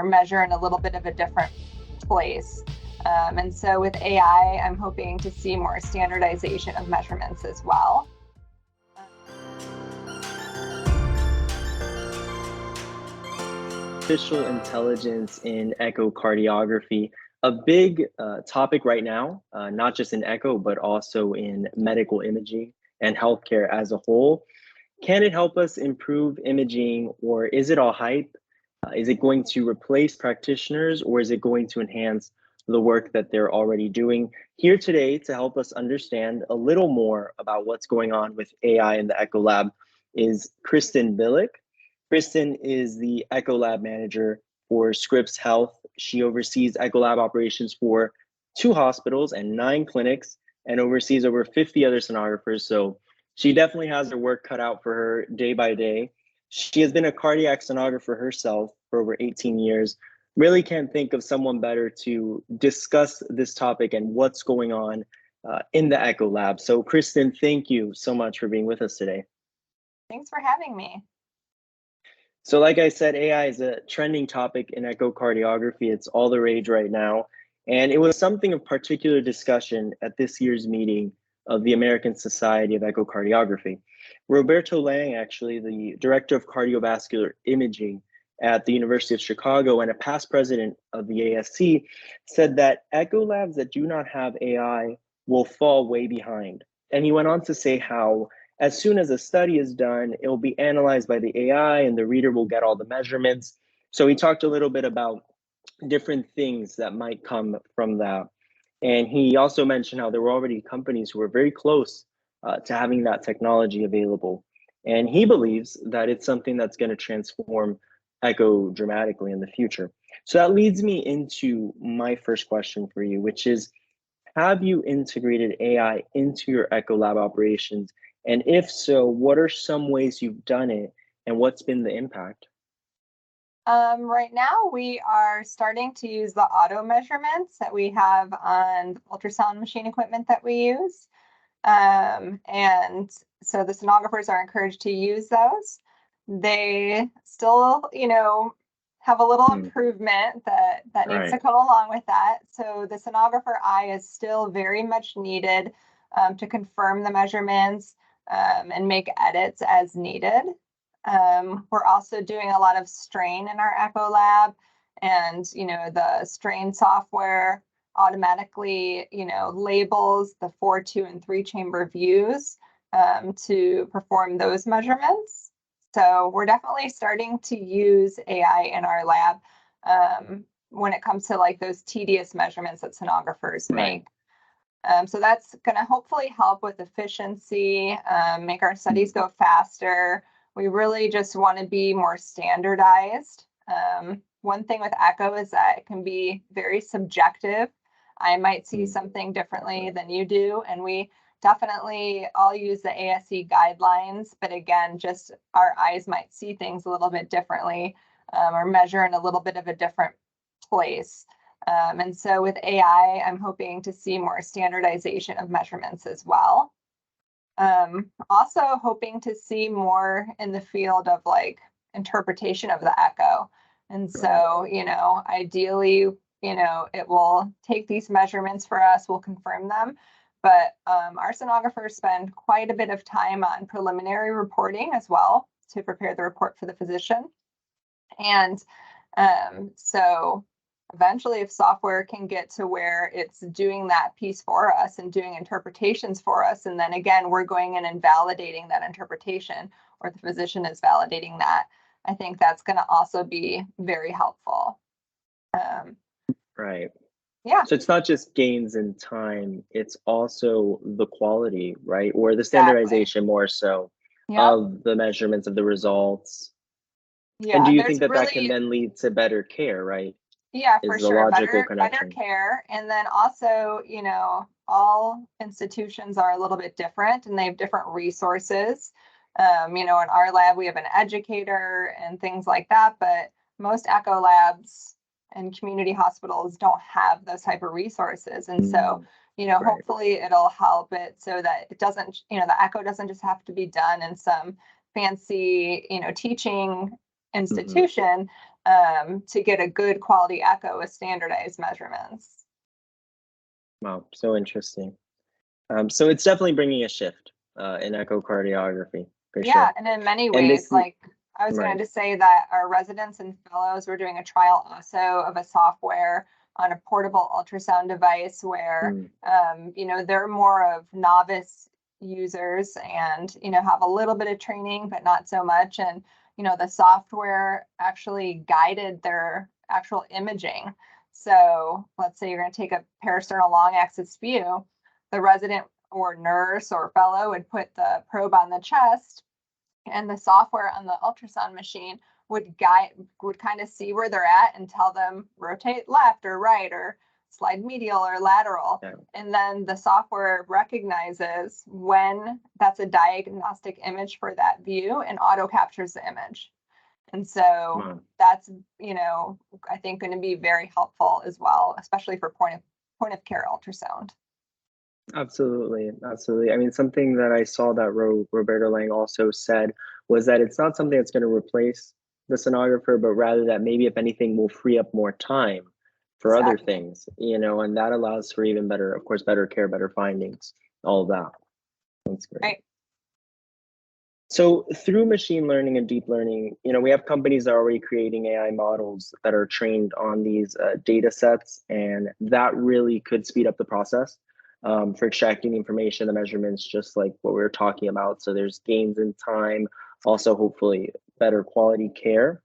measure in a little bit of a different place. And so with AI, I'm hoping to see more standardization of measurements as well. Artificial intelligence in echocardiography, a big topic right now, not just in echo, but also in medical imaging and healthcare as a whole. Can it help us improve imaging, or is it all hype? Is it going to replace practitioners, or is it going to enhance the work that they're already doing? Here today to help us understand a little more about what's going on with AI in the Echo Lab is Kristen Billick. Kristin is the Echo Lab manager for Scripps Health. She oversees Echo Lab operations for 2 hospitals and 9 clinics and oversees over 50 other sonographers. So she definitely has her work cut out for her day by day. She has been a cardiac sonographer herself for over 18 years. Really can't think of someone better to discuss this topic and what's going on in the Echo Lab. So Kristin, thank you so much for being with us today. Thanks for having me. So like I said, AI is a trending topic in echocardiography. It's all the rage right now. And it was something of particular discussion at this year's meeting of the American Society of Echocardiography. Roberto Lang, actually, the director of cardiovascular imaging at the University of Chicago and a past president of the ASC, said that echo labs that do not have AI will fall way behind. And he went on to say how as soon as a study is done, it will be analyzed by the AI and the reader will get all the measurements. So he talked a little bit about different things that might come from that. And he also mentioned how there were already companies who were very close to having that technology available. And he believes that it's something that's going to transform echo dramatically in the future. So that leads me into my first question for you, which is, have you integrated AI into your echo lab operations? And if so, what are some ways you've done it and what's been the impact? Right now, we are starting to use the auto measurements that we have on the ultrasound machine equipment that we use. And so the sonographers are encouraged to use those. They still, have a little improvement that needs to come along with that. So the sonographer eye is still very much needed to confirm the measurements and make edits as needed. We're also doing a lot of strain in our echo lab, and the strain software automatically labels the 4, 2, and 3 chamber views to perform those measurements. So we're definitely starting to use AI in our lab when it comes to like those tedious measurements that sonographers make. So that's going to hopefully help with efficiency, make our studies go faster. We really just want to be more standardized. One thing with echo is that it can be very subjective. I might see something differently than you do, and we definitely all use the ASC guidelines, but again, just our eyes might see things a little bit differently or measure in a little bit of a different place. And so with AI, I'm hoping to see more standardization of measurements as well. Also hoping to see more in the field of like interpretation of the echo. And so, ideally, it will take these measurements for us, we'll confirm them. But our sonographers spend quite a bit of time on preliminary reporting as well to prepare the report for the physician. And so eventually, if software can get to where it's doing that piece for us and doing interpretations for us, and then again, we're going in and validating that interpretation, or the physician is validating that, I think that's going to also be very helpful. Right. Yeah. So it's not just gains in time, it's also the quality, right? Or the standardization more so of the measurements of the results. Yeah. And do you think that that can then lead to better care, right? Yeah, for sure. Better care. And then also, all institutions are a little bit different and they have different resources. In our lab, we have an educator and things like that, but most echo labs and community hospitals don't have those type of resources. And so, hopefully it'll help it so that it doesn't, the echo doesn't just have to be done in some fancy, teaching institution. to get a good quality echo with standardized measurements. Wow, so interesting. So it's definitely bringing a shift in echocardiography, for Yeah, sure. and in many ways, like I was going to say that our residents and fellows were doing a trial also of a software on a portable ultrasound device where, you know, they're more of novice users and, you know, have a little bit of training, but not so much. And, you know, the software actually guided their actual imaging. So let's say you're going to take a parasternal long axis view, the resident or nurse or fellow would put the probe on the chest, and the software on the ultrasound machine would kind of see where they're at and tell them rotate left or right or slide medial or lateral. Yeah. And then the software recognizes when that's a diagnostic image for that view and auto captures the image. And so that's, you know, I think going to be very helpful as well, especially for point of care ultrasound. Absolutely, absolutely. I mean, something that I saw that Roberto Lang also said was that it's not something that's going to replace the sonographer, but rather that maybe, if anything, will free up more time for other things, you know, and that allows for even better, of course, better care, better findings, all of that. That's great. Right. So through machine learning and deep learning, you know, we have companies that are already creating AI models that are trained on these data sets, and that really could speed up the process for extracting the information, the measurements, just like what we were talking about. So there's gains in time, also hopefully better quality care.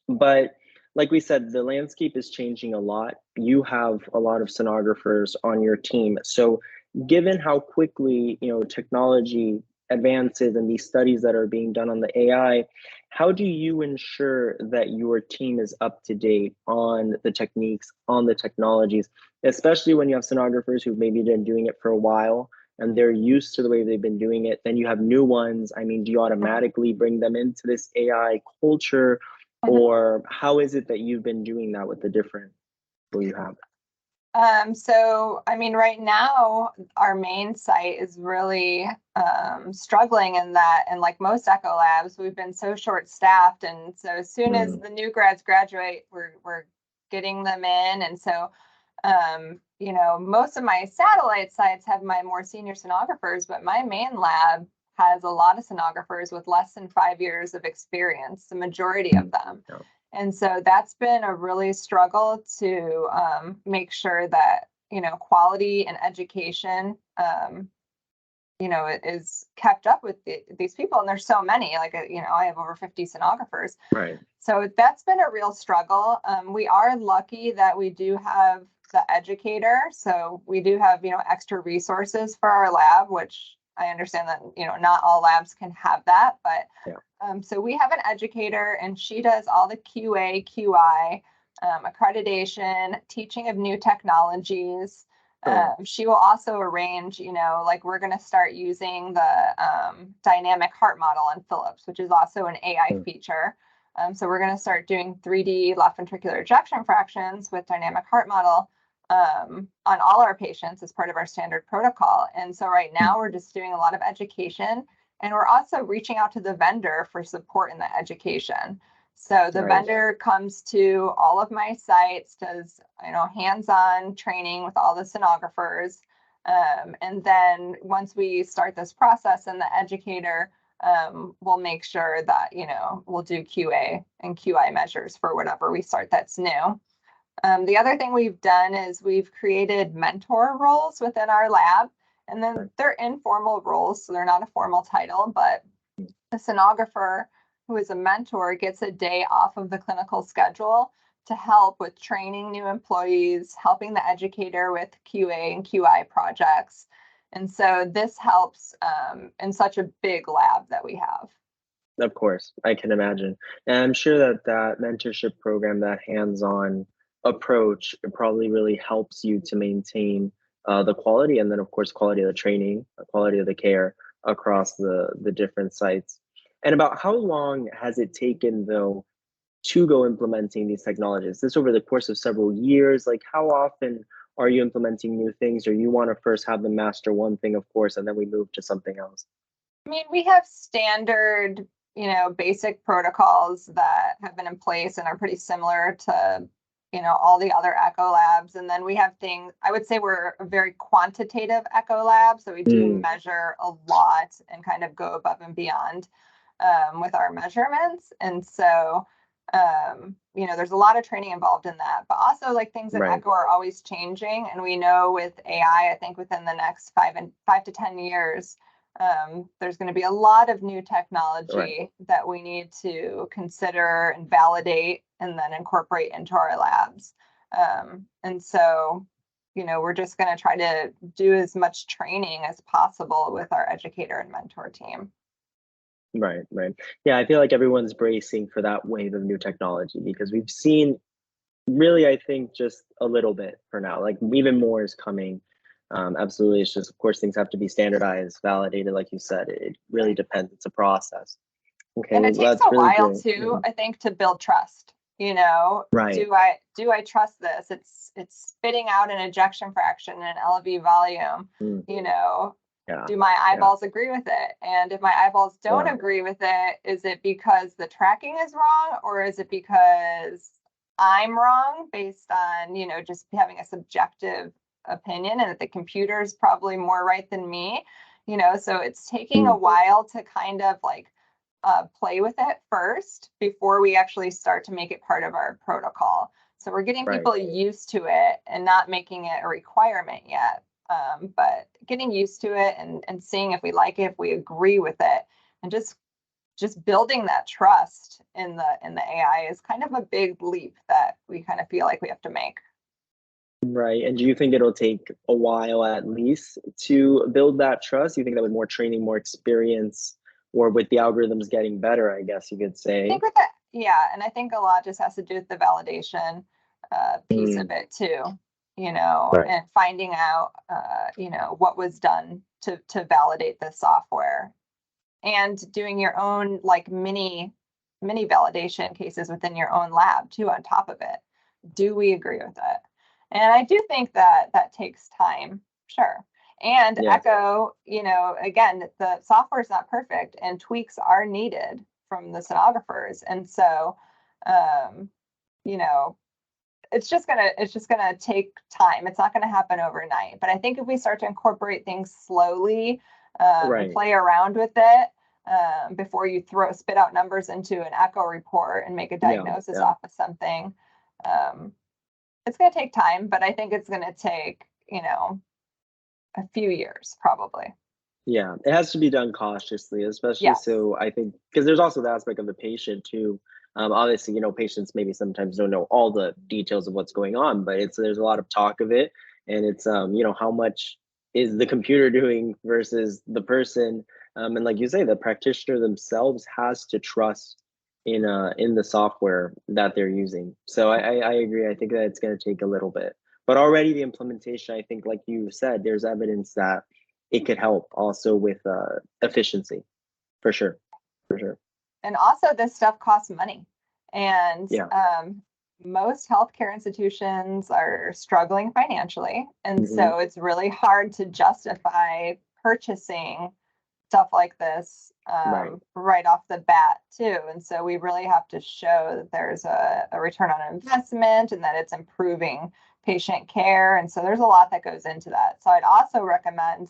But like we said, the landscape is changing a lot. You have a lot of sonographers on your team. So given how quickly, you know, technology advances and these studies that are being done on the AI, how do you ensure that your team is up to date on the techniques, on the technologies, especially when you have sonographers who've maybe been doing it for a while and they're used to the way they've been doing it? Then you have new ones. I mean, do you automatically bring them into this AI culture? Or how is it that you've been doing that with the different people you have? So, I mean, right now, our main site is really struggling in that, and like most echo labs, we've been so short-staffed. And so as soon as the new grads graduate, we're getting them in. And so, you know, most of my satellite sites have my more senior sonographers, but my main lab has a lot of sonographers with less than 5 years of experience, the majority of them. Yeah. And so that's been a really struggle to make sure that, you know, quality and education, you know, is kept up with these people. And there's so many, like, you know, I have over 50 sonographers. Right. So that's been a real struggle. We are lucky that we do have the educator. So we do have, you know, extra resources for our lab, which I understand that, you know, not all labs can have that, but so we have an educator, and she does all the QA, QI, accreditation, teaching of new technologies. She will also arrange, you know, like we're going to start using the dynamic heart model on Philips, which is also an AI feature. So we're going to start doing 3D left ventricular ejection fractions with dynamic heart model on all our patients as part of our standard protocol. And so right now we're just doing a lot of education, and we're also reaching out to the vendor for support in the education. So the vendor comes to all of my sites, does, you know, hands-on training with all the sonographers. And then once we start this process, and the educator will make sure that, you know, we'll do QA and QI measures for whatever we start that's new. The other thing we've done is we've created mentor roles within our lab, and then they're informal roles, so they're not a formal title, but the sonographer who is a mentor gets a day off of the clinical schedule to help with training new employees, helping the educator with QA and QI projects. And so this helps in such a big lab that we have. Of course, I can imagine. And I'm sure that that mentorship program, that hands-on approach, probably really helps you to maintain the quality, and then of course quality of the training, quality of the care across the different sites. And about how long has it taken though to go implementing these technologies? This over the course of several years? Like, how often are you implementing new things, or you want to first have them master one thing, of course, and then we move to something else? I mean, we have standard basic protocols that have been in place and are pretty similar to, all the other echo labs. And then we have things, I would say we're a very quantitative echo lab. So we do measure a lot and kind of go above and beyond with our measurements. And so, there's a lot of training involved in that, but also like things in echo are always changing. And we know with AI, I think within the next 5 to 10 years, there's going to be a lot of new technology that we need to consider and validate and then incorporate into our labs. And so, we're just going to try to do as much training as possible with our educator and mentor team. Right. Yeah, I feel like everyone's bracing for that wave of new technology because we've seen really, I think, just a little bit for now. Like even more is coming. Absolutely. It's just, of course, things have to be standardized, validated, like you said. It really depends. It's a process. Okay, and it takes a really while great. too, I think, to build trust. Right. Do I trust this? It's spitting out an ejection fraction and an LV volume. Do my eyeballs agree with it? And if my eyeballs don't agree with it, is it because the tracking is wrong, or is it because I'm wrong based on, just having a subjective opinion and that the computer is probably more right than me? So it's taking a while to kind of like play with it first before we actually start to make it part of our protocol. So we're getting people used to it and not making it a requirement yet. But getting used to it and seeing if we like it, if we agree with it, and just building that trust in the AI is kind of a big leap that we kind of feel like we have to make. Right. And do you think it'll take a while at least to build that trust? You think that with more training, more experience, or with the algorithms getting better, I guess you could say? I think with that, and I think a lot just has to do with the validation piece of it too. And finding out, what was done to validate the software, and doing your own like mini validation cases within your own lab too on top of it. Do we agree with it? And I do think that takes time, sure. And echo, again, the software is not perfect and tweaks are needed from the sonographers. And so, it's just gonna take time. It's not gonna happen overnight. But I think if we start to incorporate things slowly and play around with it before you spit out numbers into an echo report and make a diagnosis off of something, it's gonna take time. But I think it's gonna take a few years probably. Yeah, it has to be done cautiously, especially so I think because there's also the aspect of the patient too. Obviously, patients maybe sometimes don't know all the details of what's going on, but there's a lot of talk of it, and it's how much is the computer doing versus the person, and like you say, the practitioner themselves has to trust in the software that they're using. So I agree. I think that it's going to take a little bit, but already the implementation, I think, like you said, there's evidence that it could help also with efficiency, for sure. And also this stuff costs money, and most healthcare institutions are struggling financially. And so it's really hard to justify purchasing stuff like this right off the bat too. And so we really have to show that there's a return on investment and that it's improving patient care. And so there's a lot that goes into that. So I'd also recommend,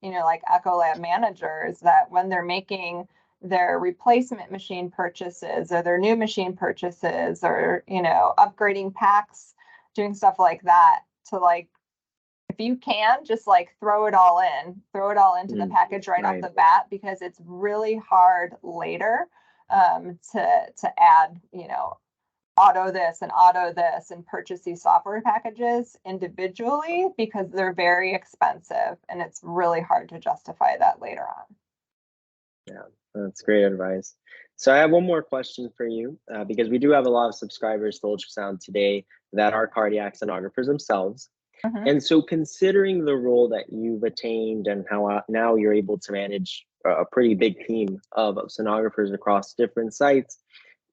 like echo lab managers, that when they're making their replacement machine purchases or their new machine purchases or, upgrading packs, doing stuff like that, to like, if you can, just like throw it all into the package right off the bat, because it's really hard later to add, auto this and purchase these software packages individually, because they're very expensive and it's really hard to justify that later on. Yeah, that's great advice. So I have one more question for you, because we do have a lot of subscribers to Ultrasound today that are cardiac sonographers themselves. And so considering the role that you've attained and how now you're able to manage a pretty big team of sonographers across different sites,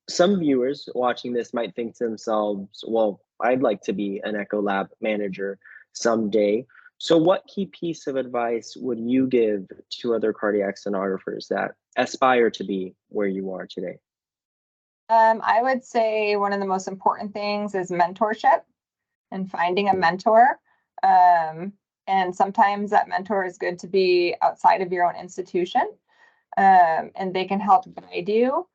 some viewers watching this might think to themselves, well, I'd like to be an echo lab manager someday. So what key piece of advice would you give to other cardiac sonographers that aspire to be where you are today? I would say one of the most important things is mentorship and finding a mentor. And sometimes that mentor is good to be outside of your own institution, and they can help guide you.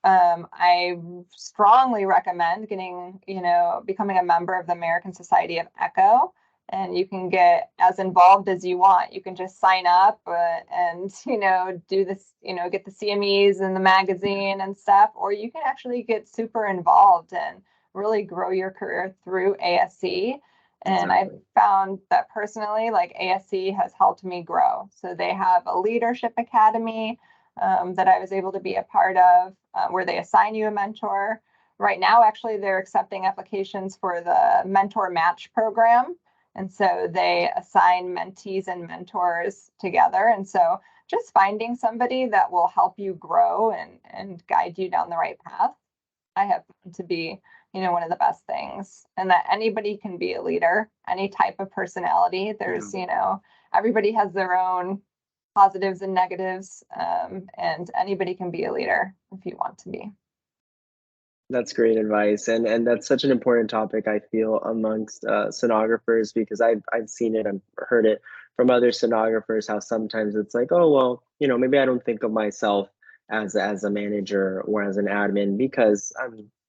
I strongly recommend becoming a member of the American Society of Echo, and you can get as involved as you want. You can just sign up and do this, get the CMEs and the magazine and stuff, or you can actually get super involved and really grow your career through ASC. And Exactly. I've found that personally, like ASC has helped me grow. So they have a leadership academy that I was able to be a part of, where they assign you a mentor. Right now, actually, they're accepting applications for the mentor match program. And so they assign mentees and mentors together. And so just finding somebody that will help you grow and guide you down the right path, I have found to be, one of the best things. And that anybody can be a leader, any type of personality. There's, everybody has their own positives and negatives, and anybody can be a leader if you want to be. That's great advice, and that's such an important topic, I feel, amongst sonographers, because I've seen it, I've heard it from other sonographers, how sometimes it's like, oh well, maybe I don't think of myself as a manager or as an admin because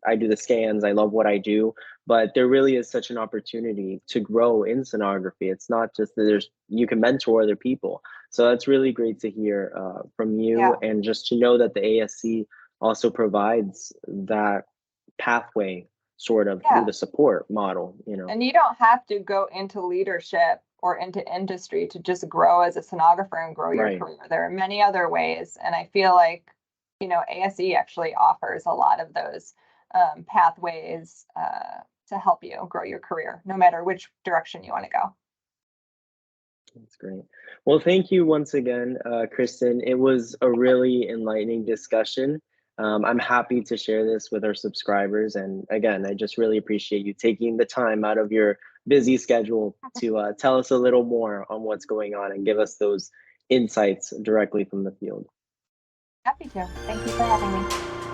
I do the scans, I love what I do, but there really is such an opportunity to grow in sonography. It's not just that you can mentor other people. So that's really great to hear from you, Yeah. and just to know that the ASC also provides that pathway sort of through the support model. And you don't have to go into leadership or into industry to just grow as a sonographer and grow your career. There are many other ways. And I feel like, ASE actually offers a lot of those pathways to help you grow your career, no matter which direction you want to go. That's great. Well, thank you once again, Kristen. It was a really enlightening discussion. I'm happy to share this with our subscribers. And again, I just really appreciate you taking the time out of your busy schedule to tell us a little more on what's going on and give us those insights directly from the field. Happy to. Thank you for having me.